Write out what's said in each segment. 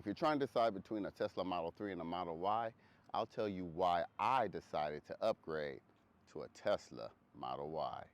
If you're trying to decide between a Tesla Model 3 and a Model Y, I'll tell you why I decided to upgrade to a Tesla Model Y.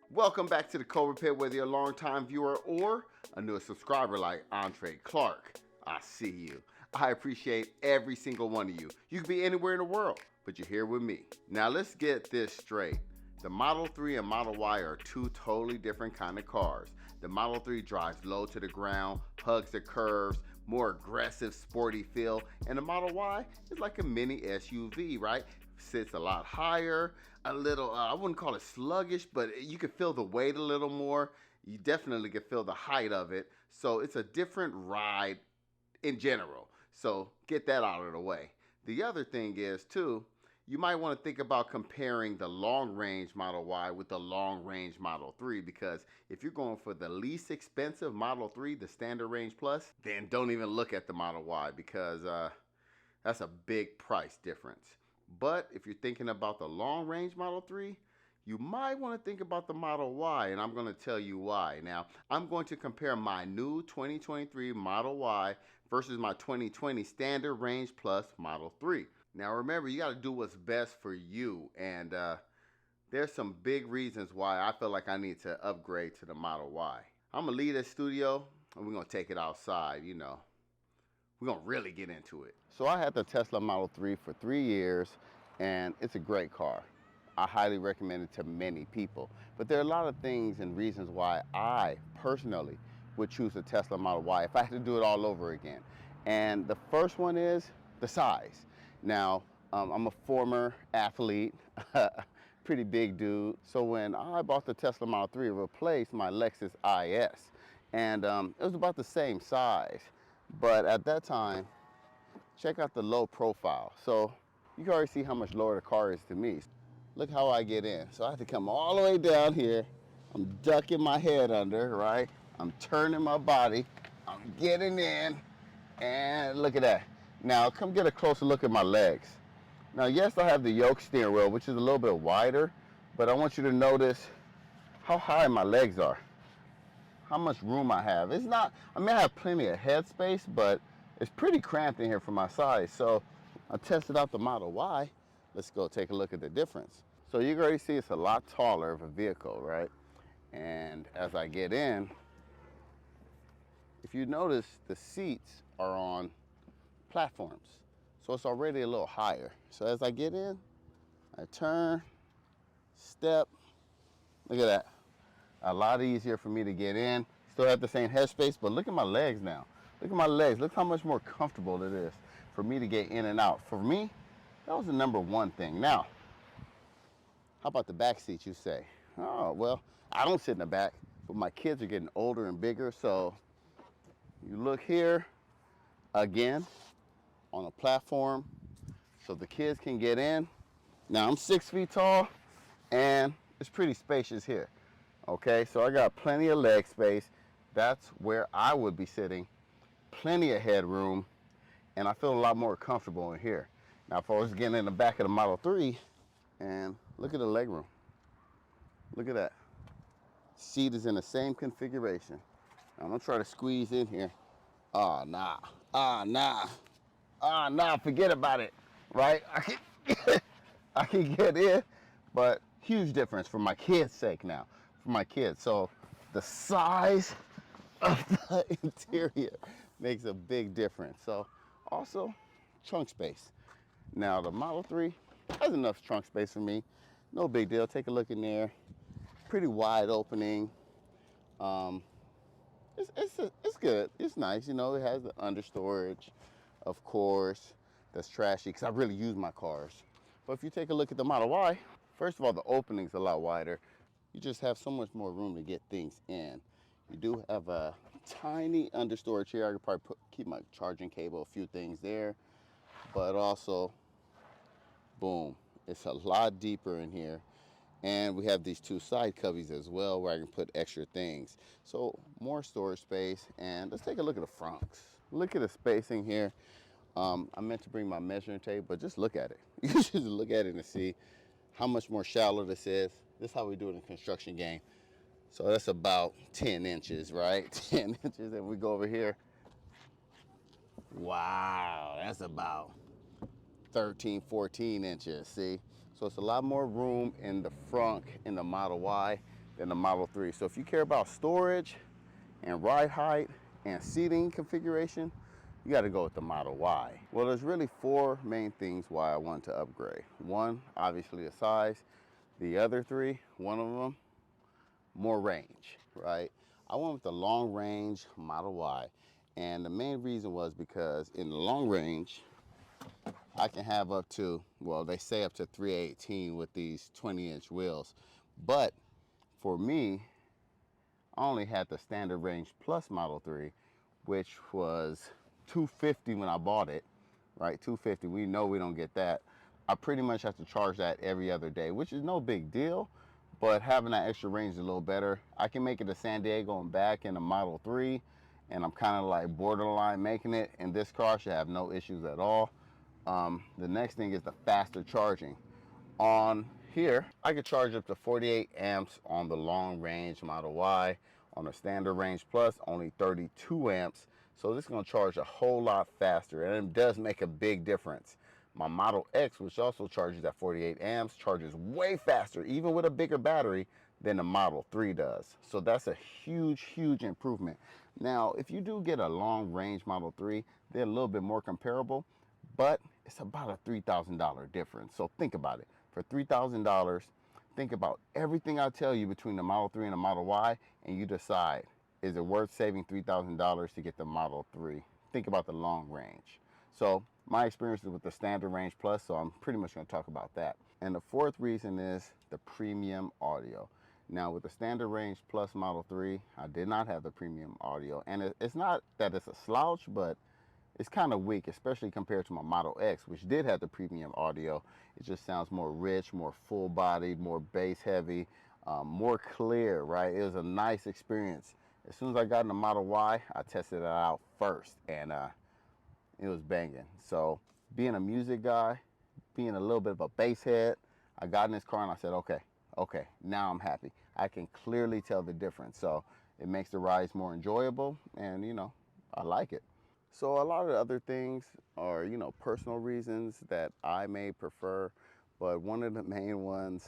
Welcome back to the Cobra Pit, whether you're a longtime viewer or a new subscriber like Andre Clark. I see you. I appreciate every single one of you. You could be anywhere in the world, but you're here with me. Now let's get this straight. The Model 3 and Model Y are two totally different kind of cars. The Model 3 drives low to the ground, hugs the curves, more aggressive, sporty feel, and the Model Y is like a mini SUV, right? Sits a lot higher, a little, I wouldn't call it sluggish, but you can feel the weight a little more. You definitely can feel the height of it. So it's a different ride in general. So get that out of the way. The other thing is too, you might want to think about comparing the long-range Model Y with the long-range Model 3, because if you're going for the least expensive Model 3, the Standard Range Plus, then don't even look at the Model Y, because that's a big price difference. But if you're thinking about the long-range Model 3, you might want to think about the Model Y, and I'm going to tell you why. Now, I'm going to compare my new 2023 Model Y versus my 2020 Standard Range Plus Model 3. Now remember, you got to do what's best for you, and there's some big reasons why I feel like I need to upgrade to the Model Y. I'm going to leave this studio, and we're going to take it outside, you know. We're going to really get into it. So I had the Tesla Model 3 for 3 years, and it's a great car. I highly recommend it to many people. But there are a lot of things and reasons why I personally would choose a Tesla Model Y if I had to do it all over again. And the first one is the size. Now, I'm a former athlete, pretty big dude. So when I bought the Tesla Model 3, it replaced my Lexus IS. And it was about the same size. But at that time, check out the low profile. So you can already see how much lower the car is to me. Look how I get in. So I have to come all the way down here. I'm ducking my head under, right? I'm turning my body. I'm getting in. And look at that. Now come get a closer look at my legs. Now yes, I have the yoke steering wheel, which is a little bit wider, but I want you to notice how high my legs are. How much room I have. It's not, I mean, I have plenty of head space, but it's pretty cramped in here for my size. So I tested out the Model Y. Let's go take a look at the difference. So you can already see it's a lot taller of a vehicle, right? And as I get in, if you notice, the seats are on platforms. So it's already a little higher. So as I get in, I turn, step, look at that. A lot easier for me to get in. Still have the same headspace, but look at my legs now. Look at my legs. Look how much more comfortable it is for me to get in and out. For me, that was the number one thing. Now, how about the back seat, you say? Oh, well, I don't sit in the back, but my kids are getting older and bigger. So you look here, again, on a platform, so the kids can get in. Now, I'm 6 feet tall, and it's pretty spacious here. Okay, so I got plenty of leg space. That's where I would be sitting. Plenty of headroom, and I feel a lot more comfortable in here. Now, if I was getting in the back of the Model 3, and look at the leg room. Look at that. Seat is in the same configuration. I'm gonna try to squeeze in here. Ah, nah. Ah, nah. Ah, nah, forget about it, right? I can get in, but huge difference for my kids' sake now. For my kids. So the size of the interior makes a big difference. So also trunk space. Now the Model 3 has enough trunk space for me. No big deal. Take a look in there. Pretty wide opening. It's good. It's nice. You know, it has the under storage, of course. That's trashy because I really use my cars. But if you take a look at the Model Y, first of all, the opening's a lot wider. You just have so much more room to get things in. You do have a tiny under storage here. I could probably keep my charging cable, a few things there. But also, boom, it's a lot deeper in here. And we have these two side cubbies as well where I can put extra things. So more storage space. And let's take a look at the Frunks. Look at the spacing here. I meant to bring my measuring tape, but just look at it. You just look at it and see how much more shallow this is. This is how we do it in the construction game. So that's about 10 inches, right? 10 inches. And we go over here. Wow, that's about 13, 14 inches, see? So it's a lot more room in the frunk in the Model Y than the Model 3. So if you care about storage and ride height and seating configuration, you got to go with the Model Y. Well, there's really four main things why I want to upgrade. One, obviously the size. The other three, one of them, more range, right? I went with the long range Model Y. And the main reason was because in the long range, I can have up to, well, they say up to 318 with these 20-inch wheels. But for me, I only had the standard range plus Model 3, which was 250 when I bought it, right? 250, we know we don't get that. I pretty much have to charge that every other day, which is no big deal, but having that extra range is a little better. I can make it to San Diego and back in a Model 3, and I'm kind of like borderline making it, and this car should have no issues at all. The next thing is the faster charging. On here, I could charge up to 48 amps on the long range Model Y. On the standard range plus, only 32 amps. So this is going to charge a whole lot faster, and it does make a big difference. My Model X, which also charges at 48 amps, charges way faster, even with a bigger battery, than the Model 3 does. So that's a huge, huge improvement. Now, if you do get a long range Model 3, they're a little bit more comparable, but it's about a $3,000 difference. So think about it. For $3,000, think about everything I tell you between the Model 3 and the Model Y, and you decide, is it worth saving $3,000 to get the Model 3? Think about the long range. So my experience is with the standard range plus, so I'm pretty much going to talk about that. And the fourth reason is the premium audio. Now with the standard range plus Model 3, I did not have the premium audio. And it's not that it's a slouch, but it's kind of weak, especially compared to my Model X, which did have the premium audio. It just sounds more rich, more full-bodied, more bass heavy, more clear, right? It was a nice experience. As soon as I got in the Model Y, I tested it out first, and it was banging. So being a music guy, being a little bit of a bass head, I got in this car and I said, okay, now I'm happy. I can clearly tell the difference. So it makes the rides more enjoyable, and I like it. So a lot of the other things are, personal reasons that I may prefer, but one of the main ones,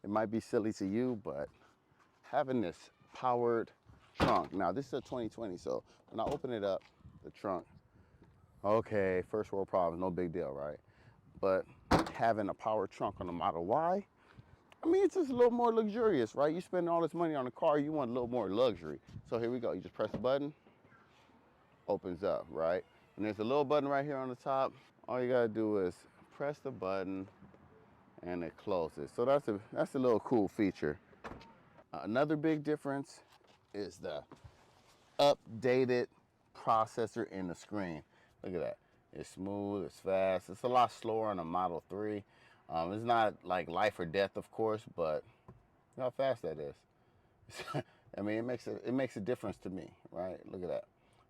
it might be silly to you, but having this powered trunk. Now this is a 2020, so when I open it up, the trunk, okay, first world problems, no big deal, right? But having a powered trunk on the Model Y, I mean, it's just a little more luxurious, right? You spend all this money on a car, you want a little more luxury. So here we go, you just press the button, opens up, right? And there's a little button right here on the top. All you gotta do is press the button and it closes. So that's a little cool feature. Another big difference is the updated processor in the screen. Look at that. It's smooth, it's fast. It's a lot slower on the Model 3. It's not like life or death, of course, but look how fast that is. I mean, it makes a difference to me, right? Look at that.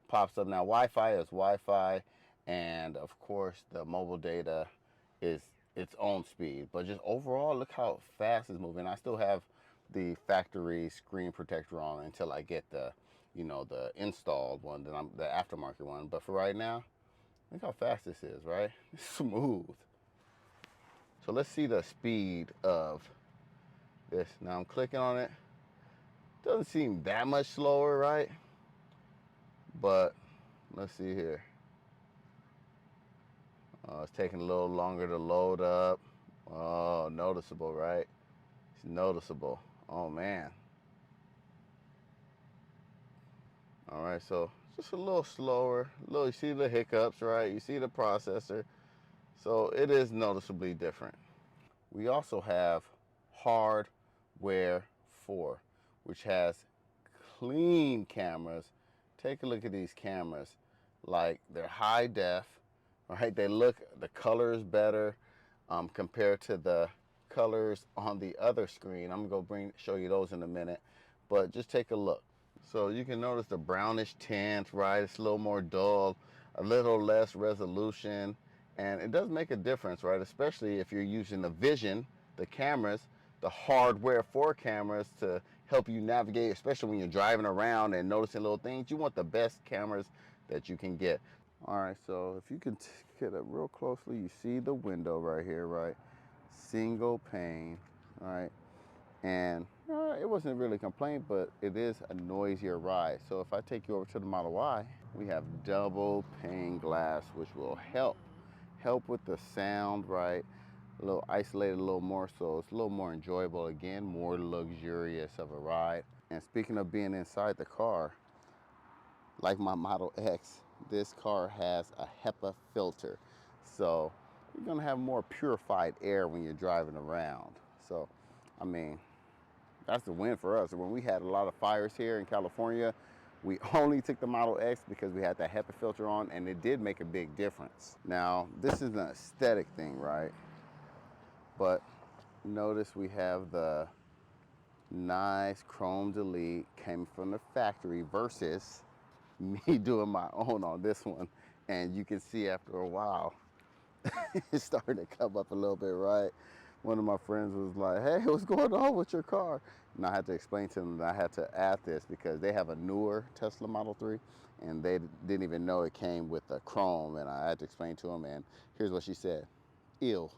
Pops up now. Wi-Fi is Wi-Fi, and of course the mobile data is its own speed. But just overall, look how fast it's moving. I still have the factory screen protector on until I get the the installed one, the aftermarket one. But for right now, look how fast this is, right? It's smooth. So let's see the speed of this. Now I'm clicking on it. Doesn't seem that much slower, right? But let's see here. It's taking a little longer to load up. Oh, noticeable, right? It's noticeable. Oh man. All right, so just a little slower. You see the hiccups, right? You see the processor. So it is noticeably different. We also have Hardware 4, which has clean cameras. Take a look at these cameras. Like, they're high def, right? The color is better compared to the colors on the other screen. I'm gonna show you those in a minute, but just take a look. So you can notice the brownish tint, right? It's a little more dull, a little less resolution, and it does make a difference, right? Especially if you're using the vision, the cameras, the Hardware 4 cameras to help you navigate, especially when you're driving around and noticing little things. You want the best cameras that you can get. All right, so if you can get up real closely, you see the window right here, right? Single pane, all right? And it wasn't really a complaint, but it is a noisier ride. So if I take you over to the Model Y, we have double pane glass, which will help with the sound, right? A little isolated, a little more, so it's a little more enjoyable. Again, more luxurious of a ride. And speaking of being inside the car, like my Model X, this car has a HEPA filter. So you're gonna have more purified air when you're driving around. So, I mean, that's the win for us. When we had a lot of fires here in California, we only took the Model X because we had that HEPA filter on, and it did make a big difference. Now, this is an aesthetic thing, right? But notice we have the nice chrome delete came from the factory versus me doing my own on this one. And you can see after a while, it's starting to come up a little bit, right? One of my friends was like, hey, what's going on with your car? And I had to explain to them that I had to add this because they have a newer Tesla Model 3 and they didn't even know it came with the chrome. And I had to explain to them, and here's what she said: ew,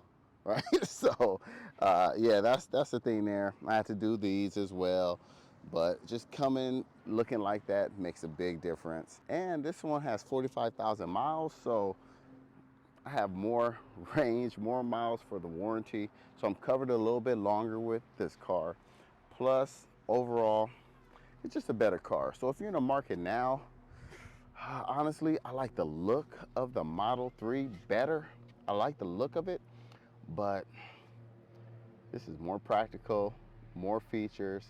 right? So yeah, that's the thing there. I had to do these as well, but just coming looking like that makes a big difference. And this one has 45,000 miles, so I have more range, more miles for the warranty, so I'm covered a little bit longer with this car. Plus, overall, it's just a better car. So if you're in the market now, honestly, I like the look of the Model 3 better. I like the look of it, but this is more practical, more features,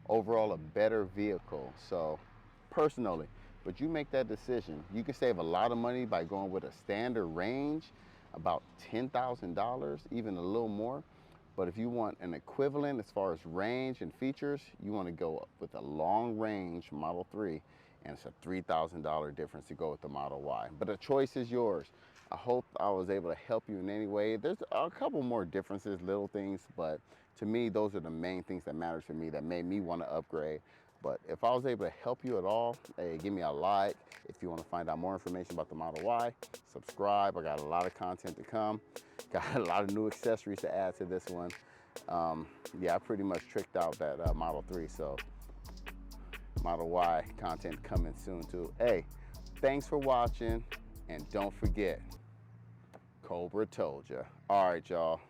overall a better vehicle. So personally, but you make that decision. You can save a lot of money by going with a standard range, about $10,000, even a little more. But if you want an equivalent as far as range and features, you want to go with a long range Model 3, and it's a $3,000 difference to go with the Model Y. But the choice is yours. I hope I was able to help you in any way. There's a couple more differences, little things, but to me, those are the main things that matters to me that made me want to upgrade. But if I was able to help you at all, hey, give me a like. If you want to find out more information about the Model Y, subscribe. I got a lot of content to come. Got a lot of new accessories to add to this one. Yeah, I pretty much tricked out that Model 3, so Model Y content coming soon too. Hey, thanks for watching, and don't forget, Cobra told ya. All right, y'all.